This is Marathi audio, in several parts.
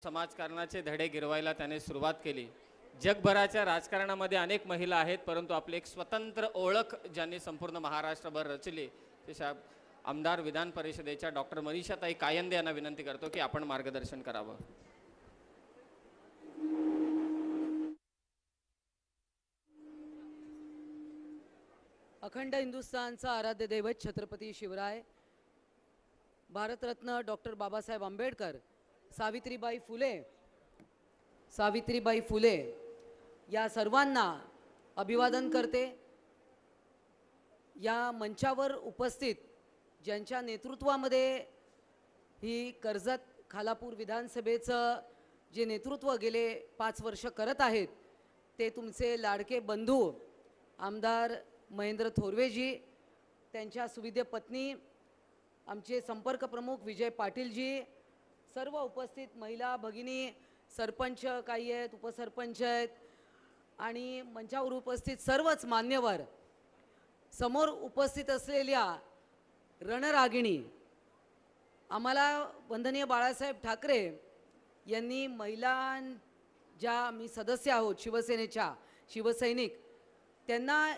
समाजकारणाचे धडे गिरवायला त्याने सुरुवात केली। जगभराच्या राजकारणामध्ये अनेक महिला आहेत, परंतु आपली एक स्वतंत्र ओळख ज्यांनी संपूर्ण महाराष्ट्रभर रचली ते आमदार विधान परिषदेच्या डॉक्टर मनीषाताई कायंदे यांना विनंती करतो की आपण मार्गदर्शन करावं। अखंड हिंदुस्थानचा आराध्य दैवत छत्रपती शिवराय, भारतरत्न डॉक्टर बाबासाहेब आंबेडकर, सावित्रीबाई फुले या सर्वांना अभिवादन करते। या मंचावर उपस्थित ज्यांच्या नेतृत्वामध्ये ही कर्जत खालापूर विधानसभेचं जे नेतृत्व गेले 5 वर्ष करत आहेत ते तुमचे लाडके बंधू आमदार महेंद्र थोरवेजी, त्यांच्या सुविद्य पत्नी, आमचे संपर्क प्रमुख विजय पाटीलजी, सर्व उपस्थित महिला भगिनी, सरपंच काही आहेत, उपसरपंच आहेत आणि मंचावर उपस्थित सर्वच मान्यवर, समोर उपस्थित असलेल्या रणरागिणी, आम्हाला वंदनीय बाळासाहेब ठाकरे यांनी महिलां ज्या मी सदस्य आहोत शिवसेनेच्या शिवसैनिक, त्यांना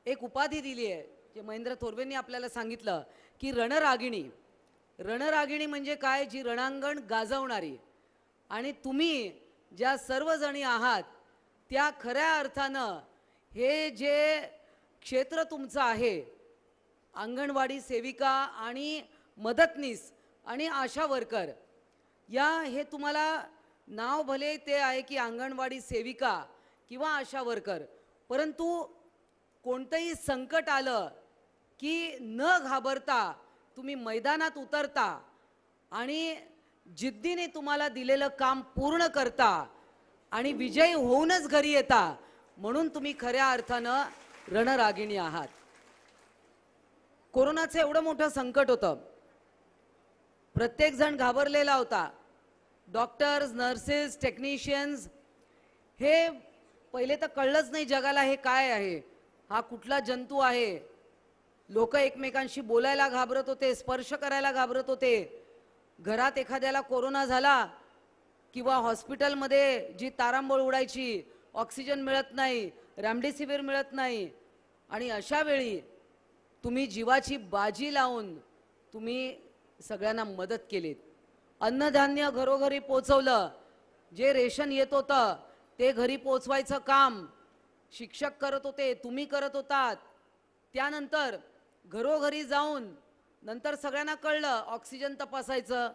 एक उपाधी दिली आहे जे महेंद्र थोरवेंनी आपल्याला सांगितलं की रणरागिणी। रणरागिणी म्हणजे काय? जी रणांगण गाजवणारी। आणि तुम्ही ज्या सर्वजणी आहात त्या खऱ्या अर्थानं हे जे क्षेत्र तुमचं आहे, अंगणवाडी सेविका आणि मदतनीस आणि आशा वर्कर, या हे तुम्हाला नाव भले ते आहे की अंगणवाडी सेविका किंवा आशा वर्कर, परंतु कोणतंही संकट आलं की न घाबरता तुम्ही मैदानात उतरता आणि जिद्दीने तुम्हाला दिलेलं काम पूर्ण करता आणि विजयी होऊनच घरी येता, म्हणून तुम्ही खऱ्या अर्थानं रणरागिणी आहात। कोरोनाचं एवढं मोठं संकट होतं, प्रत्येक जण घाबरलेला होता, डॉक्टर्स, नर्सेस, टेक्निशियन्स, हे पहिले तर कळलंच नाही जगाला हे काय आहे, हा कुठला जंतू आहे। लोक एकमेकांशी बोलायला घाबरत होते, स्पर्श करायला घाबरत होते। घरात एखाद्याला कोरोना झाला किंवा हॉस्पिटलमध्ये जी तारांबळ उडायची, ऑक्सिजन मिळत नाही, रेमडेसिवीर मिळत नाही, आणि अशा वेळी तुम्ही जीवाची बाजी लावून तुम्ही सगळ्यांना मदत केलीत। अन्नधान्य घरोघरी पोचवलं, जे रेशन येत होतं ते घरी पोचवायचं काम शिक्षक करत होते, तुम्ही करत होतात। त्यानंतर घरोघरी जाऊन नंतर सगळ्यांना कळलं ऑक्सिजन तपासायचं,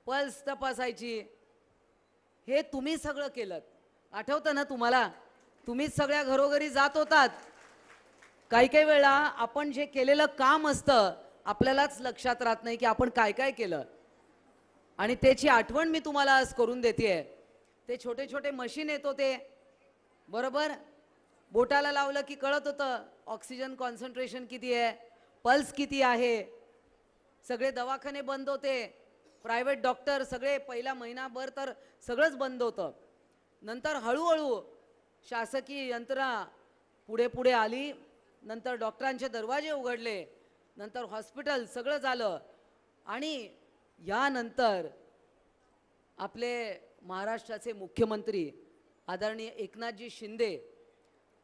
पल्स तपासायची, हे तुम्ही सगळं केलं। आठवतं ना तुम्हाला? तुम्हीच सगळ्या घरोघरी जात होतात। काही काही वेळा आपण जे केलेलं काम असतं आपल्यालाच लक्षात राहत नाही की आपण काय काय केलं, आणि त्याची आठवण मी तुम्हाला आज करून देते। ते छोटे छोटे मशीन येत होते, बरोबर, बोटाला लावलं की कळत होतं ऑक्सिजन कॉन्सन्ट्रेशन किती आहे, पल्स किती आहे। सगळे दवाखाने बंद होते, प्रायव्हेट डॉक्टर सगळे, पहिला महिनाभर तर सगळंच बंद होतं। नंतर हळूहळू शासकीय यंत्रणा पुढे पुढे आली, नंतर डॉक्टरांचे दरवाजे उघडले, नंतर हॉस्पिटल सगळं झालं, आणि यानंतर आपले महाराष्ट्राचे मुख्यमंत्री आदरणीय एकनाथजी शिंदे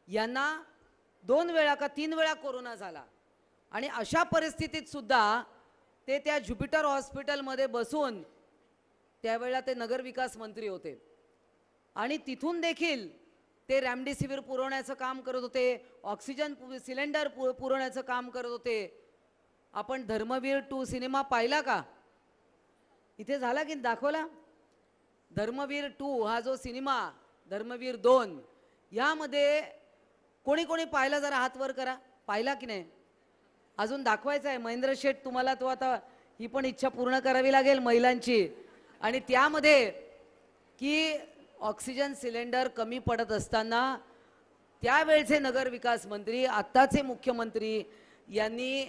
यांना 2 वेळा का 3 वेळा कोरोना झाला, आणि अशा परिस्थितीत सुद्धा ते त्या ज्युपिटर हॉस्पिटलमध्ये बसून, त्यावेळेला ते नगरविकास मंत्री होते, आणि तिथून देखील ते रेमडेसिवीर पुरवण्याचं काम करत होते, ऑक्सिजन सिलेंडर पुरवण्याचं काम करत होते। आपण धर्मवीर 2 सिनेमा पाहिला का? इथे झाला की दाखवला? धर्मवीर 2 हा जो सिनेमा, धर्मवीर 2, यामध्ये कोणी कोणी पाहिला? जरा हात वर करा, पाहिला की नाही? अजून दाखवायचा आहे महेंद्र शेठ तुम्हाला, तो आता ही पण इच्छा पूर्ण करावी लागेल महिलांची। आणि त्यामध्ये की ऑक्सिजन सिलेंडर कमी पडत असताना त्यावेळचे नगरविकास मंत्री, आत्ताचे मुख्यमंत्री यांनी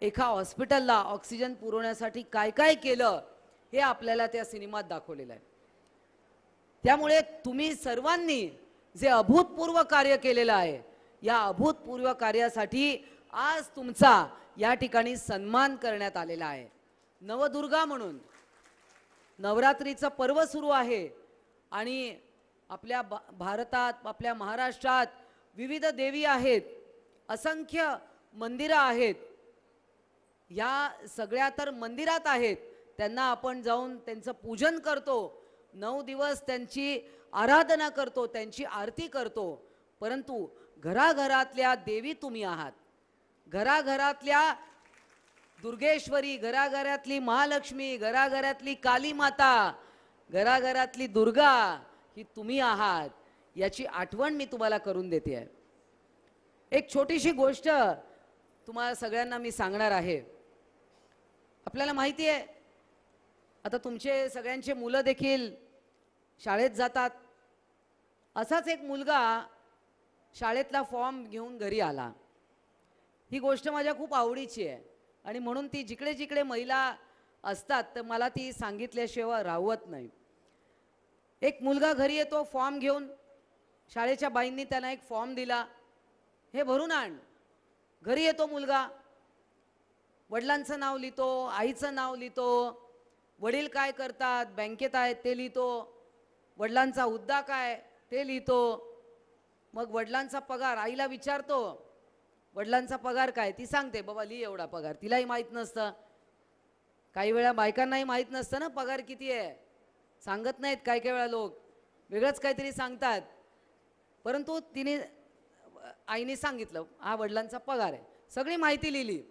एका हॉस्पिटलला ऑक्सिजन पुरवण्यासाठी काय काय केलं हे आपल्याला त्या सिनेमात दाखवलेलं आहे। त्यामुळे तुम्ही सर्वांनी जे अभूतपूर्व कार्य केलेलं आहे, या अभूतपूर्व कार्यासाठी आज तुमचा या ठिकाणी सन्मान करण्यात आलेला आहे। नवदुर्गा म्हणून नवरात्रीचं पर्व सुरू आहे आणि आपल्या भारतात, आपल्या महाराष्ट्रात विविध देवी आहेत, असंख्य मंदिरं आहेत. या सगळ्या तर मंदिरात आहेत, त्यांना आपण जाऊन त्यांचं पूजन करतो, 9 दिवस त्यांची आराधना करतो, त्यांची आरती करतो. परंतु घराघरातल्या देवी तुम्ही आहात. घराघरातल्या दुर्गेश्वरी, घराघरातली महालक्ष्मी, घराघरातली काली माता, घराघरातली दुर्गा ही तुम्ही आहात. याची आठवण मी तुम्हाला करून देते आहे. एक छोटीशी गोष्ट तुम्हाला सगळ्यांना मी सांगणार आहे. आपल्याला माहिती आहे, आता तुमचे सगळ्यांचे मुलं देखील शाळेत जातात. असाच एक मुलगा शाळेतला फॉर्म घेऊन घरी आला. ही गोष्ट माझ्या खूप आवडीची आहे आणि म्हणून ती जिकडे जिकडे महिला असतात तर मला ती सांगितल्याशिवाय राहवत नाही. एक मुलगा घरी येतो फॉर्म घेऊन. शाळेच्या बाईंनी त्याला एक फॉर्म दिला, हे भरून आण. घरी येतो मुलगा, वडिलांचं नाव लिहितो, आईचं नाव लिहितो, वडील काय करतात, बँकेत आहेत ते लिहितो, वडिलांचा हुद्दा काय ते लिहितो. मग वडिलांचा पगार, आईला विचारतो वडिलांचा पगार काय, ती सांगते बाबा लिही एवढा पगार. तिलाही माहीत नसतं. काही वेळा बायकांनाही माहीत नसतं ना पगार किती आहे, सांगत नाहीत. काही काही वेळा लोक वेगळंच काहीतरी सांगतात. परंतु तिने, आईने सांगितलं हा वडिलांचा पगार आहे, सगळी माहिती लिहिली.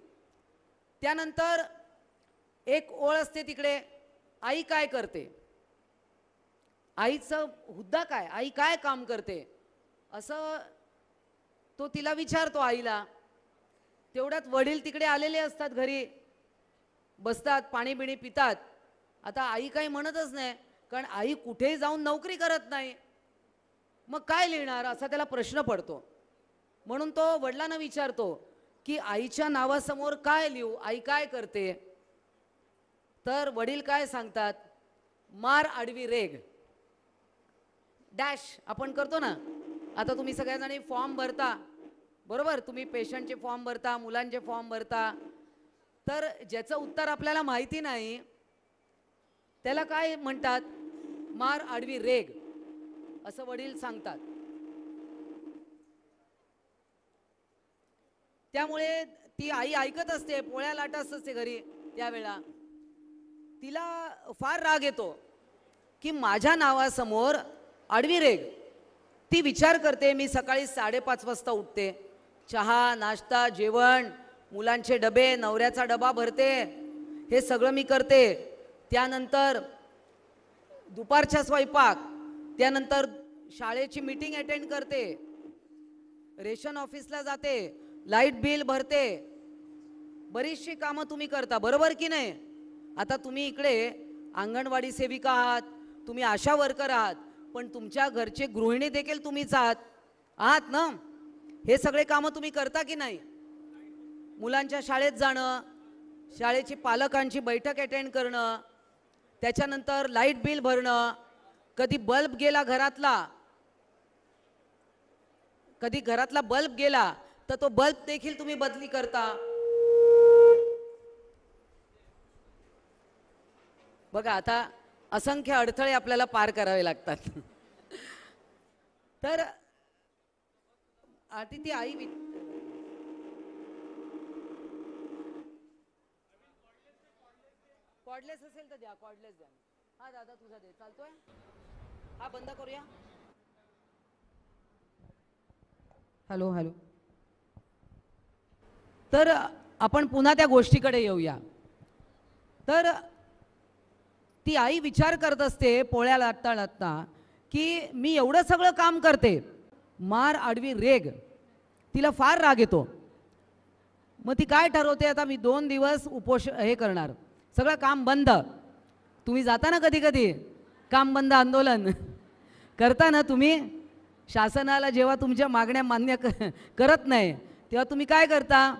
त्यानंतर एक ओळ असते तिकडे, आई काय करते, आईचं हुद्दा काय, आई काय काम करते, असं तो तिला विचारतो आईला. तेवढ्यात वडील तिकडे आलेले असतात, घरी बसतात, पाणी बिणी पितात. आता आई काही म्हणतच नाही, कारण आई कुठेही जाऊन नोकरी करत नाही. मग काय लिहिणार असा त्याला प्रश्न पडतो. म्हणून तो वडिलांना विचारतो की आईच्या नावासमोर काय लिहू, आई काय करते. तर वडील काय सांगतात, मार आडवी रेग डॅश. आपण करतो ना, आता तुम्ही सगळ्याजणी फॉर्म भरता, बरोबर, तुम्ही पेशंटचे फॉर्म भरता, मुलांचे फॉर्म भरता. तर ज्याचं उत्तर आपल्याला माहिती नाही त्याला काय म्हणतात, मार आडवी रेग असं वडील सांगतात. त्यामुळे ती आई ऐकत असते, पोळ्या लाटत असते घरी. त्यावेळा तिला फार राग येतो की माझ्या नावासमोर आडवी रेग. ती विचार करते, मी सकाळी 5:30 वाजता उठते, चहा नाश्ता जेवण, मुलांचे डबे, नवऱ्याचा डबा भरते, हे सगळं मी करते. त्यानंतर दुपारच्या स्वयंपाक, त्यानंतर शाळेची मीटिंग अटेंड करते, रेशन ऑफिसला जाते, लाईट बिल भरते, बरीचशी कामं तुम्ही करता, बरोबर की नाही. आता तुम्ही इकडे अंगणवाडी सेविका आहात, तुम्ही आशा वर्कर आहात, पण तुमच्या घरचे गृहिणी देखील तुम्हीच आहात ना. हे सगळे कामं तुम्ही करता की नाही. मुलांच्या शाळेत जाणं, शाळेची पालकांची बैठक अटेंड करणं, त्याच्यानंतर लाईट बिल भरणं, कधी बल्ब गेला घरातला, कधी घरातला बल्ब गेला तर तो बल्ब देखील तुम्ही बदली करता. बघा आता असंख्य अडथळे आपल्याला पार करावे लागतात. तर आधी ती आई कॉर्डलेस असेल तर द्या, कॉर्डलेस द्या. हा दादा तुझा दे, चालतोय. हा बंद करूया. Hello hello. तर आपण पुन्हा त्या गोष्टीकडे येऊया. तर ती आई विचार करत असते पोळ्या लाटता लाटता की मी एवढं सगळं काम करते, मार आडवी रेग. तिला फार राग येतो. मग ती काय ठरवते, आता मी 2 दिवस हे करणार, सगळं काम बंद. तुम्ही जाता ना कधी कधी काम बंद आंदोलन करता ना तुम्ही. शासनाला जेव्हा तुमच्या मागण्या मान्य करत नाही तेव्हा तुम्ही काय करता,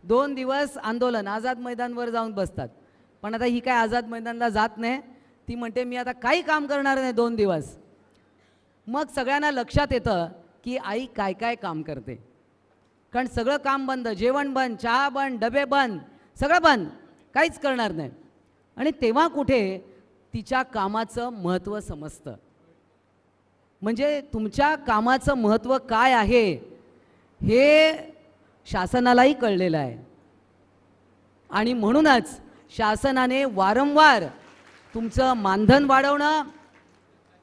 2 दिवस आंदोलन, आझाद मैदानवर जाऊन बसतात. पण आता ही काय आझाद मैदानला जात नाही. ती म्हणते मी आता काही काम करणार नाही 2 दिवस. मग सगळ्यांना लक्षात येतं की आई काय काय काम करते. कारण सगळं काम बंद, जेवण बंद, चहा बंद, डबे बंद, सगळं बंद, काहीच करणार नाही. आणि तेव्हा कुठे तिच्या कामाचं महत्त्व समजतं. म्हणजे तुमच्या कामाचं महत्त्व काय आहे हे शासनालाही कळलेलं आहे. आणि म्हणूनच शासनाने वारंवार तुमचं मानधन वाढवणं,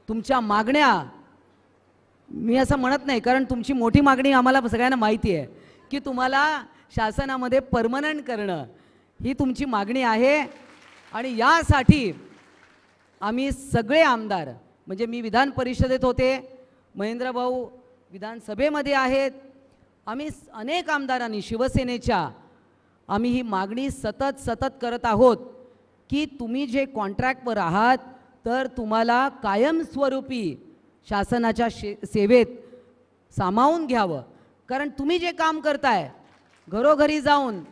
तुमच्या मागण्या, मी असं म्हणत नाही कारण तुमची मोठी मागणी आम्हाला सगळ्यांना माहिती आहे की तुम्हाला शासनामध्ये परमनंट करणं ही तुमची मागणी आहे. आणि यासाठी आम्ही सगळे आमदार, म्हणजे मी विधान परिषदेत होते, महेंद्रभाऊ विधानसभेमध्ये आहेत, आम्ही अनेक आमदारांनी शिवसेनेच्या आम्ही ही मागणी सतत करत आहोत की तुम्ही जे कॉन्ट्रॅक्टवर आहात तर तुम्हाला कायमस्वरूपी शासनाच्या सेवेत सामावून घ्यावं. कारण तुम्ही जे काम करताय, घरोघरी जाऊन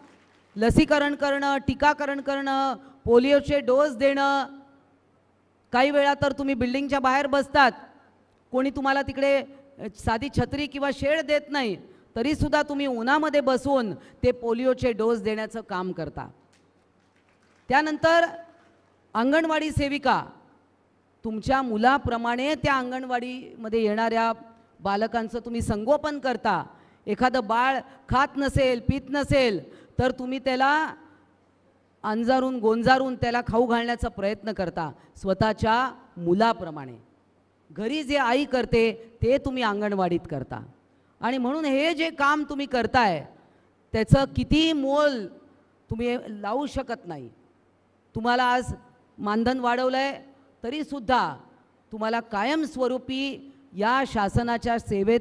लसीकरण करणं, टीकाकरण करणं, पोलिओचे डोस देणं, काही वेळा तर तुम्ही बिल्डिंगच्या बाहेर बसतात, कोणी तुम्हाला तिकडे साधी छत्री किंवा शेड देत नाही, तरीसुद्धा तुम्ही उन्हामध्ये बसून ते पोलिओचे डोस देण्याचं काम करता. त्यानंतर अंगणवाडी सेविका, तुमच्या मुलाप्रमाणे त्या अंगणवाडीमध्ये येणाऱ्या बालकांचं तुम्ही संगोपन करता. एखादं बाळ खात नसेल, पीत नसेल तर तुम्ही त्याला अंजारून गोंजारून त्याला खाऊ घालण्याचा प्रयत्न करता स्वतःच्या मुलाप्रमाणे. घरी जे आई करते ते तुम्ही अंगणवाडीत करता. आणि म्हणून हे जे काम तुम्ही करताय त्याचं किती मोल तुम्ही लावू शकत नाही. तुम्हाला आज मानधन वाढवलं आहे तरीसुद्धा तुम्हाला कायमस्वरूपी या शासनाच्या सेवेत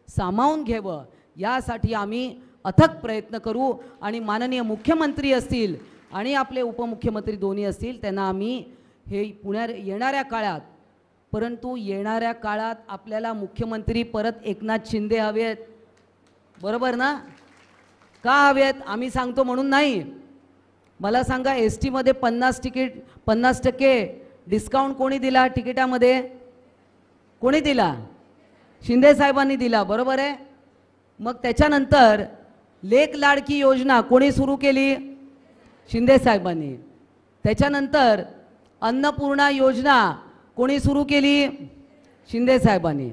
सामावून घ्यावं यासाठी आम्ही अथक प्रयत्न करू. आणि माननीय मुख्यमंत्री असतील आणि आपले उपमुख्यमंत्री दोन्ही असतील त्यांना आम्ही हे येणाऱ्या काळात, परंतु येणाऱ्या काळात आपल्याला मुख्यमंत्री परत एकनाथ शिंदे हवे आहेत, बरोबर ना? का हवे आहेत आम्ही सांगतो म्हणून नाही. मला सांगा, एस टीमध्ये 50% डिस्काउंट कोणी दिला तिकिटामध्ये? कोणी दिला? शिंदे साहेबांनी दिला, बरोबर आहे. मग त्याच्यानंतर लेक लाडकी योजना कोणी सुरू केली? शिंदे साहेबांनी. त्याच्यानंतर अन्नपूर्णा योजना कोणी सुरू केली? शिंदे साहेबांनी.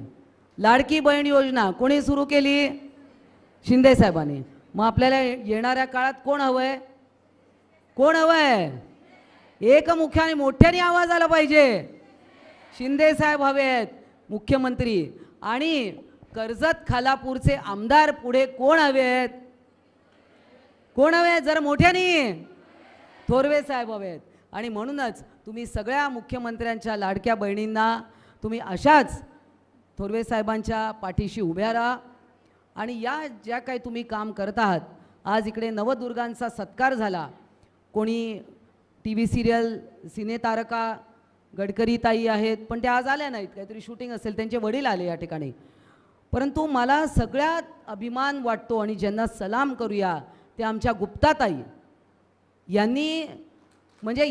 लाडकी बहीण योजना कोणी सुरू केली? शिंदे साहेबांनी. मग आपल्याला येणाऱ्या काळात कोण हवंय? कोण हवंय? एकमुखाने मोठ्याने आवाज आला पाहिजे. शिंदे साहेब हवे आहेत मुख्यमंत्री. आणि कर्जत खालापूरचे आमदार पुढे कोण हवे आहेत? कोण हवे आहेत? जरा मोठ्याने. थोरवे साहेब हवे आहेत. आणि म्हणूनच तुम्ही सगळ्या मुख्यमंत्र्यांच्या लाडक्या बहिणींना तुम्ही अशाच थोरवे साहेबांच्या पाठीशी उभ्या राहा. आणि या ज्या काही तुम्ही काम करत आहात, आज इकडे नवदुर्गांचा सत्कार झाला. कोणी TV सिरियल सिनेतारका गडकरी ताई आहेत, पण त्या आज आल्या नाहीत, काहीतरी शूटिंग असेल, त्यांचे वडील आले या ठिकाणी. परंतु मला सगळ्यात अभिमान वाटतो आणि ज्यांना सलाम करूया ते आमच्या गुप्ताताई यांनी, म्हणजे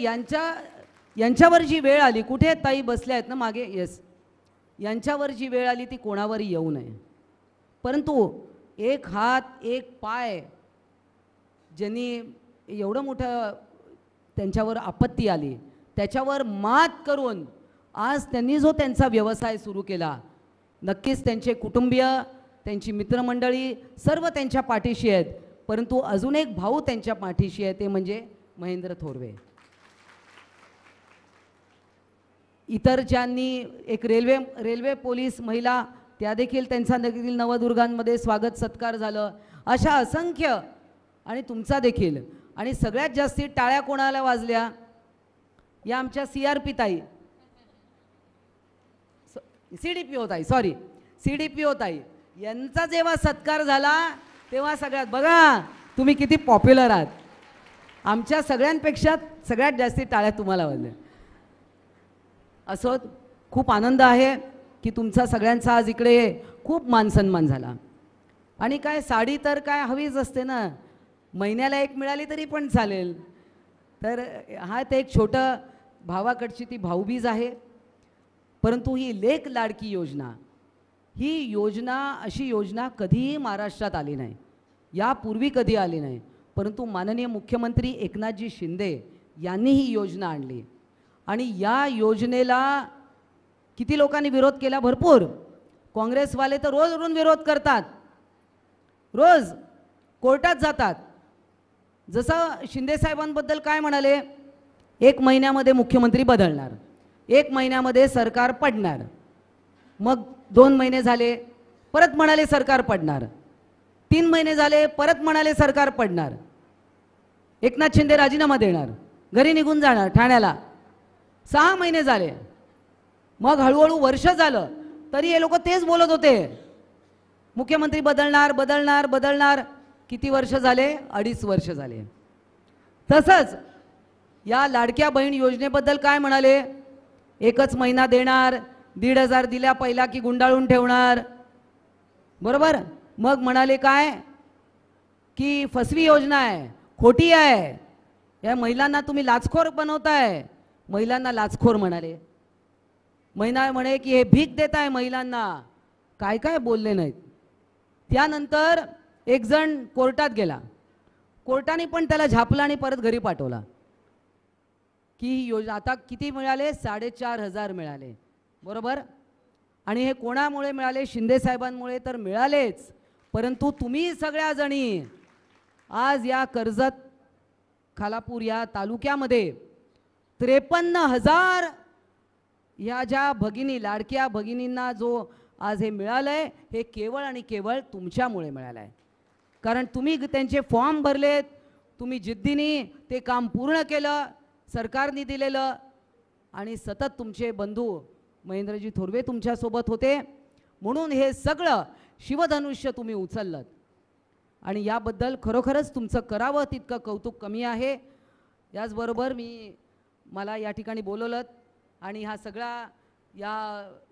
यांच्यावर जी वेळ आली, कुठे ताई बसल्या आहेत ना मागे, येस, यांच्यावर जी वेळ आली ती कोणावरही येऊ नये. परंतु एक हात एक पाय, ज्यांनी एवढं मोठं त्यांच्यावर आपत्ती आली त्याच्यावर मात करून आज त्यांनी जो त्यांचा व्यवसाय सुरू केला, नक्कीच त्यांचे कुटुंबीय, त्यांची मित्रमंडळी सर्व त्यांच्या पाठीशी आहेत. परंतु अजून एक भाऊ त्यांच्या पाठीशी आहे, ते म्हणजे महेंद्र थोरवे. इतर ज्यांनी एक रेल्वे पोलीस महिला, त्या देखील त्यांचा देखील नवदुर्गांमध्ये स्वागत सत्कार झालं. अशा असंख्य, आणि तुमचा देखील. आणि सगळ्यात जास्ती टाळ्या कोणाला वाजल्या? या आमच्या CRP ताई, CDPO ताई, सॉरी CDPO ताई यांचा जेव्हा सत्कार झाला तेव्हा सगळ्यात, बघा तुम्ही किती पॉप्युलर आहात. आमच्या सगळ्यांपेक्षा सगळ्यात जास्ती टाळ्या तुम्हाला वाजल्या. असं खूप आनंद आहे की तुमचा सगळ्यांचा आज इकडे खूप मानसन्मान झाला. आणि काय, साडी तर काय हवीच असते ना, महिन्याला एक मिळाली तरी पण चालेल. तर हा ते एक छोटं भावाकडची ती भाऊबीज आहे. परंतु ही लेक लाडकी योजना, ही योजना, अशी योजना कधीही महाराष्ट्रात आली नाही, यापूर्वी कधी आली नाही. परंतु माननीय मुख्यमंत्री एकनाथजी शिंदे यांनी ही योजना आणली. आणि या योजनेला किती लोकांनी विरोध केला? भरपूर. काँग्रेसवाले तर रोज उठून विरोध करतात, रोज कोर्टात जातात. जसं शिंदे साहेबांबद्दल काय म्हणाले? 1 महिन्यामध्ये मुख्यमंत्री बदलणार, 1 महिन्यामध्ये सरकार पडणार. मग 2 महिने झाले, परत म्हणाले सरकार पडणार. 3 महिने झाले, परत म्हणाले सरकार पडणार. एकनाथ शिंदे राजीनामा देणार, घरी निघून जाणार ठाण्याला. 6 महिने झाले, मग हळूहळू वर्ष झालं, तरी हे लोक तेच बोलत होते, मुख्यमंत्री बदलणार बदलणार बदलणार. किती वर्ष झाले? 2.5 वर्ष झाले. तसंच या लाडक्या बहीण योजनेबद्दल काय म्हणाले? 1च महिना देणार, 1,500 दिल्या पहिला की गुंडाळून ठेवणार, बरोबर. मग म्हणाले काय की फसवी योजना आहे, खोटी आहे, या महिलांना तुम्ही लाचखोर बनवताय. महिलांना लाचखोर म्हणाले. महिला म्हणे की हे भीक देताय महिलांना. काय काय बोलले नाहीत. त्यानंतर एक जण कोर्टात गेला, कोर्टाने पण त्याला झापला आणि परत घरी पाठवला की ही योजना आता किती मिळाले? 4,500 मिळाले, बरोबर. आणि हे कोणामुळे मिळाले? शिंदे साहेबांमुळे तर मिळालेच, परंतु तुम्ही सगळ्या जणी आज या कर्जत खालापूर या तालुक्यामध्ये 53,000 ह्या ज्या भगिनी, लाडक्या भगिनींना जो आज हे मिळालंय, हे केवळ आणि केवळ तुमच्यामुळे मिळालं आहे. कारण तुम्ही त्यांचे फॉर्म भरलेत, तुम्ही जिद्दीने ते काम पूर्ण केलं, सरकारने दिलेलं. आणि सतत तुमचे बंधू महेंद्रजी थोरवे तुमच्यासोबत होते, म्हणून हे सगळं शिवधनुष्य तुम्ही उचललं. आणि याबद्दल खरोखरच तुमचं करावं तितकं कौतुक कमी आहे. याचबरोबर मला या ठिकाणी बोलवलं आणि हा सगळा या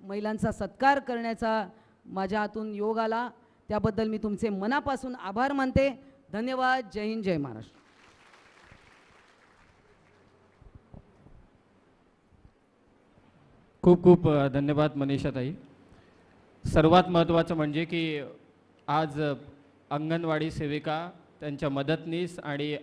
महिलांचा सत्कार करण्याचा माझ्या हातून योग आला, त्याबद्दल मी तुमचे मनापासून आभार मानते. धन्यवाद. जय हिंद, जय महाराष्ट्र. खूप खूप धन्यवाद मनीषाताई. सर्वात महत्त्वाचं म्हणजे की आज अंगणवाडी सेविका, त्यांच्या मदतनीस आणि